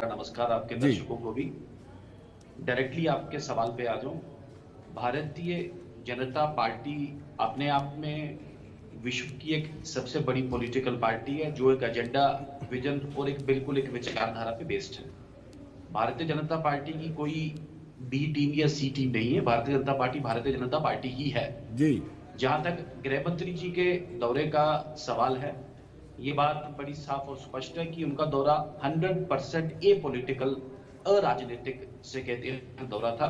आपका नमस्कार, आपके जी। दर्शकों को भी। डायरेक्टली आपके सवाल पे आ जाऊं। भारतीय जनता पार्टी अपने आप में विश्व की एक सबसे बड़ी पॉलिटिकल पार्टी है जो एक एजेंडा, विजन और एक बिल्कुल एक विचारधारा पे बेस्ड है। भारतीय जनता पार्टी की कोई बी टीम या सी टीम नहीं है। भारतीय जनता पार्टी भारतीय जनता पार्टी ही है। जी। जहां तक गृह मंत्री जी के दौरे का सवाल है, ये बात बड़ी साफ और स्पष्ट है कि उनका दौरा 100% ए पॉलिटिकल, अराजनीतिक से कहते हैं दौरा था।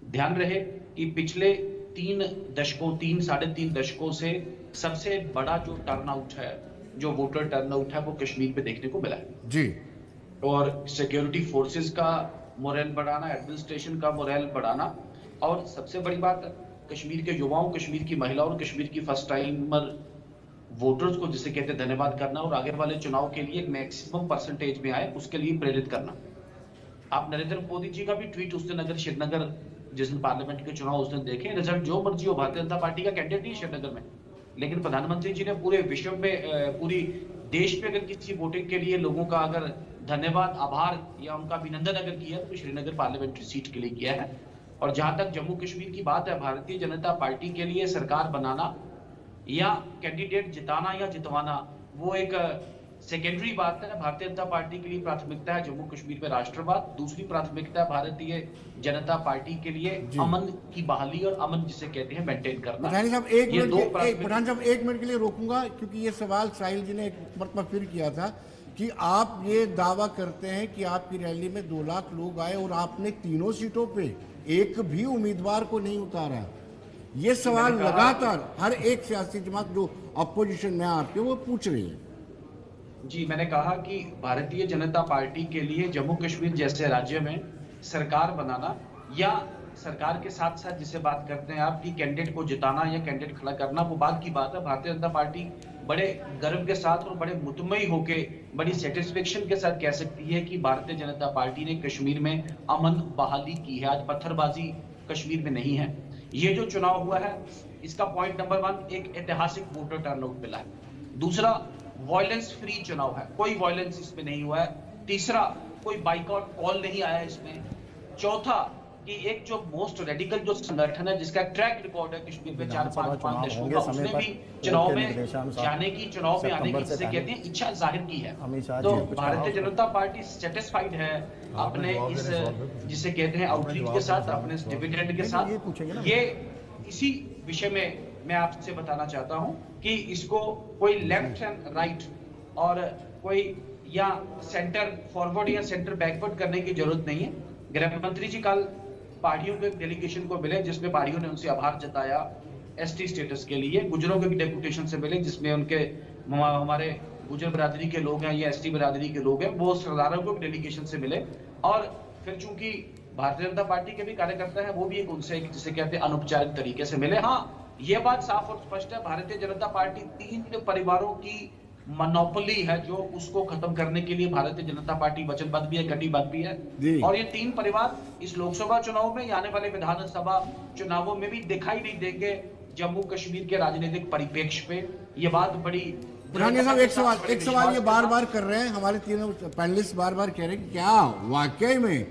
ध्यान रहे कि पिछले 3 साढ़े 3 दशकों से सबसे बड़ा जो टर्नआउट है, जो वोटर टर्नआउट है, वो कश्मीर पे देखने को मिला है। जी। और सिक्योरिटी फोर्सेस का मोरल बढ़ाना, एडमिनिस्ट्रेशन का मोरल बढ़ाना, और सबसे बड़ी बात, कश्मीर के युवाओं, कश्मीर की महिलाओं और कश्मीर की फर्स्ट टाइमर वोटर्स को, जिसे कहते हैं, धन्यवाद करना और आगे वाले चुनाव के लिए मैक्सिमम परसेंटेज में आए उसके लिए प्रेरित करना। आप नरेंद्र मोदी जी का भी ट्वीट उस दिन, अगर श्रीनगर जिस दिन पार्लियामेंट के चुनाव उस दिन देखें, रिजल्ट जो मर्जी हो, भारतीय जनता पार्टी का कैंडिडेट नहीं श्रीनगर में, लेकिन प्रधानमंत्री जी ने पूरे विश्व में, पूरी देश में अगर किसी वोटिंग के लिए लोगों का अगर धन्यवाद, आभार या उनका अभिनंदन अगर किया तो श्रीनगर पार्लियामेंट्री सीट के लिए किया है। और जहां तक जम्मू कश्मीर की बात है, भारतीय जनता पार्टी के लिए सरकार बनाना या कैंडिडेट जिताना या जितवाना वो एक सेकेंडरी बात है। भारतीय जनता पार्टी के लिए प्राथमिकता है जम्मू कश्मीर में राष्ट्रवाद, दूसरी प्राथमिकता है भारतीय जनता पार्टी के लिए अमन की बहाली और अमन जिसे कहते हैं मेंटेन करना। पठान साहब एक मिनट के लिए रोकूंगा, क्योंकि ये सवाल साहिल जी ने एक मरतबा फिर किया था कि आप ये दावा करते हैं कि आपकी रैली में 2 लाख लोग आए और आपने तीनों सीटों पे एक भी उम्मीदवार को नहीं उतारा। ये सवाल लगातार हर एक सियासी जमात जो अपोजिशन में आपके वो पूछ रही है। जी, मैंने कहा कि भारतीय जनता पार्टी के लिए जम्मू कश्मीर जैसे राज्य में सरकार बनाना या सरकार के साथ साथ जिसे बात करते हैं आप कि कैंडिडेट को जिताना या कैंडिडेट खड़ा करना, वो बात की बात है। भारतीय जनता पार्टी बड़े गर्व के साथ और बड़े मुतमई होके, बड़ी सेटिस्फेक्शन के साथ कह सकती है कि भारतीय जनता पार्टी ने कश्मीर में अमन बहाली की है। आज पत्थरबाजी कश्मीर में नहीं है। ये जो चुनाव हुआ है, इसका पॉइंट नंबर 1, एक ऐतिहासिक वोटर टर्नआउट मिला है। दूसरा, वायलेंस फ्री चुनाव है, कोई वायलेंस इसमें नहीं हुआ है। तीसरा, कोई बाइकआउट कॉल नहीं आया इसमें। चौथा, कि एक जो मोस्ट रेडिकल जो संगठन है जिसका ट्रैक रिकॉर्ड है कश्मीर में 4-5 दशकों का, उसने भी चुनाव में जाने की, चुनाव में आने की, जिसे कहते हैं, इच्छा जाहिर की है। तो भारतीय जनता पार्टी सेटिस्फाइड है अपने इस जिसे कहते हैं आउटरीच के साथ, अपने इस डिविडेंड के साथ। ये इसी विषय में मैं आपसे बताना चाहता हूं कि इसको कोई लेफ्ट एंड राइट और कोई या सेंटर फॉरवर्ड या सेंटर बैकवर्ड करने की जरूरत नहीं है। गृह मंत्री जी कल पार्टियों के डेलीगेशन को मिले जिसमें पार्टियों ने उनसे आभार जताया एसटी स्टेटस के लिए। गुजरों के डेपुटेशन से मिले जिसमें उनके हमारे गुजर बिरादरी के लोग हैं या एसटी बिरादरी के लोग हैं, वो सरदारों को डेलीगेशन से मिले। और फिर चूंकि भारतीय जनता पार्टी के भी कार्यकर्ता है, वो भी एक उनसे जिसे कहते हैं अनौपचारिक तरीके से मिले। हाँ, ये बात साफ और स्पष्ट है, भारतीय जनता पार्टी 3 परिवारों की मोनोपोली है जो उसको खत्म करने के लिए भारतीय जनता पार्टी वचनबद्ध भी है, कटिबद्ध भी है। और ये 3 परिवार इस लोकसभा चुनाव में या आने वाले विधानसभा चुनावों में भी दिखाई नहीं देंगे जम्मू कश्मीर के राजनीतिक परिप्रेक्ष्य पे। ये बात बड़ी साहब, एक सवाल ये बार बार कर रहे हैं हमारे तीनों पैनलिस्ट, बार बार कह रहे हैं कि क्या वाकई में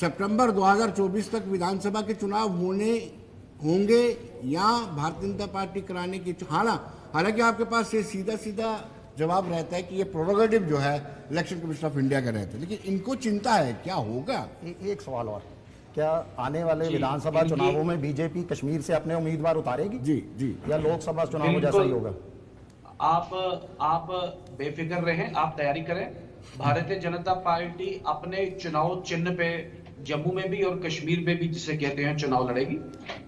सितंबर 2024 तक विधानसभा के चुनाव होंगे या भारतीय जनता पार्टी कराने की। हालांकि आपके पास ये सीधा सीधा जवाब रहता है कि ये प्रोरोगेटिव जो है इलेक्शन कमीशन ऑफ इंडिया का रहता है, लेकिन इनको चिंता है क्या होगा। एक सवाल और, क्या आने वाले विधानसभा चुनावों में बीजेपी कश्मीर से अपने उम्मीदवार उतारेगी जी या लोकसभा चुनावों जैसा ही होगा? आप बेफिक्र रहें, आप तैयारी करें। भारतीय जनता पार्टी अपने चुनाव चिन्ह पे जम्मू में भी और कश्मीर में भी जिसे कहते हैं चुनाव लड़ेगी।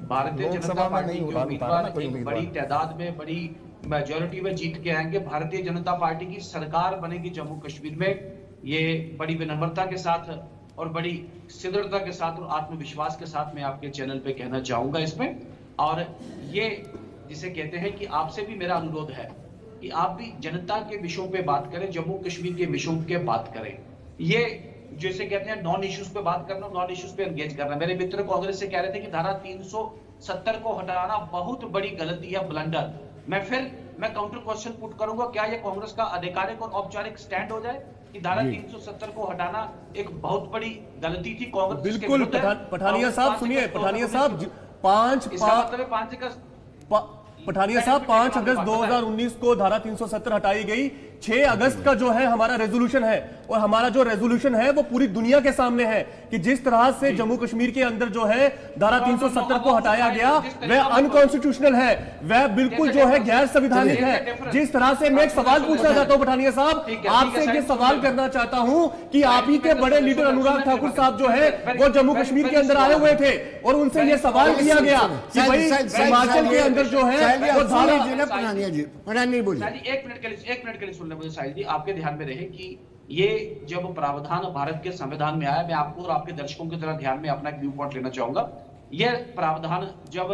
भारतीय जनता पार्टी के उम्मीदवार एक बड़ी तादाद में, बड़ी मेजोरिटी में जीत के आएंगे। भारतीय जनता पार्टी की सरकार बनेगी जम्मू कश्मीर में। ये बड़ी विनम्रता के साथ और बड़ी सिद्धता के साथ और आत्मविश्वास के साथ मैं आपके चैनल पे कहना चाहूंगा इसमें। और ये जिसे कहते हैं कि आपसे भी मेरा अनुरोध है कि आप भी जनता के विषयों पे बात करें, जम्मू कश्मीर के विषयों के बात करें। ये जैसे कहते हैं नॉन इश्यूज पे बात करना, नॉन इश्यूज पे एंगेज करना। मेरे मित्र कांग्रेस से कह रहे थे कि धारा 370 को हटाना बहुत बड़ी गलती है, ब्लंडर। मैं काउंटर क्वेश्चन पुट करूंगा, क्या ये कांग्रेस का आधिकारिक और औपचारिक स्टैंड हो जाए कि धारा 370 को हटाना एक बहुत बड़ी गलती थी कांग्रेस। बिल्कुल पठानिया साहब सुनिए, पठानिया साहब 5 अगस्त 2019 को धारा 370 हटाई गई। 6 अगस्त का जो है हमारा रेजोल्यूशन है, और हमारा जो रेजोल्यूशन है वो पूरी दुनिया के सामने है कि जिस तरह से जम्मू कश्मीर के अंदर जो है धारा 370 को हटाया गया वह अनकॉन्स्टिट्यूशनल है, वह बिल्कुल जो है गैर संवैधानिक है। जिस तरह से मैं एक सवाल पूछना चाहता हूं पठानिया साहब, आपसे ये सवाल करना चाहता हूं कि आप ही के बड़े लीडर अनुराग ठाकुर साहब जो है वो जम्मू कश्मीर के अंदर आए हुए थे और उनसे ये सवाल किया गया कि भाई हिमाचल के अंदर जो है वो धारा। एक मिनट के लिए सुन ले मुझे साहिल जी, आपके ध्यान में रहे कि ये जब प्रावधान भारत के संविधान में आया, मैं आपको और आपके दर्शकों की तरह ध्यान में अपना एक व्यू पॉइंट लेना चाहूंगा। यह प्रावधान जब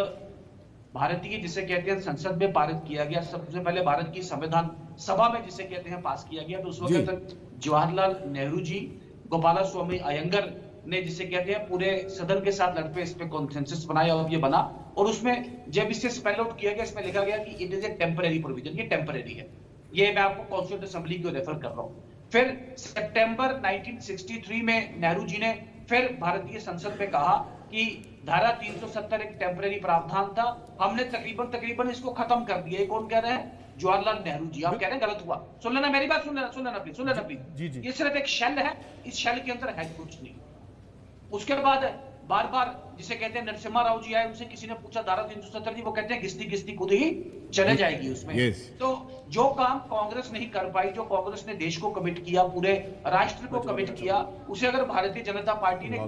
भारतीय जिसे कहते हैं संसद में पारित किया गया, सबसे पहले भारत की संविधान सभा में जिसे कहते हैं पास किया गया, तो उस वक्त तक जवाहरलाल नेहरू जी, गोपाला स्वामी अयंगर ने जिसे कहते हैं पूरे सदन के साथ लड़ पे इस पे कॉन्सेंसस बनाया और ये बना। और उसमें जब इसे स्पेल आउट किया गया, इसमें लिखा गया कि it is a temporary provision, ये टेम्परेरी है। ये मैं आपको कॉन्स्टिट्यूंट असेंबली को रेफर कर रहा हूं। फिर सितंबर 1963 में नेहरू जी ने फिर भारतीय संसद में कहा कि धारा 370 एक टेम्परेरी प्रावधान था, हमने तकरीबन इसको खत्म कर दिया। कौन कह रहे हैं? जवाहरलाल नेहरू जी। आप कह रहे हैं गलत हुआ। सुन लेना मेरी बात, सुन लेना प्लीज। ये सिर्फ एक शेल है, इस शेल के अंदर है कुछ नहीं। उसके बाद बार बार जिसे कहते हैं नरसिम्हा राव जी आए, उनसे किसी ने पूछा धारा 370 जी, वो कहते हैं घिसती खुद ही चले जाएगी उसमें। तो जो काम कांग्रेस नहीं कर पाई, जो कांग्रेस ने देश को कमिट किया, पूरे राष्ट्र को कमिट किया, उसे अगर भारतीय जनता पार्टी ने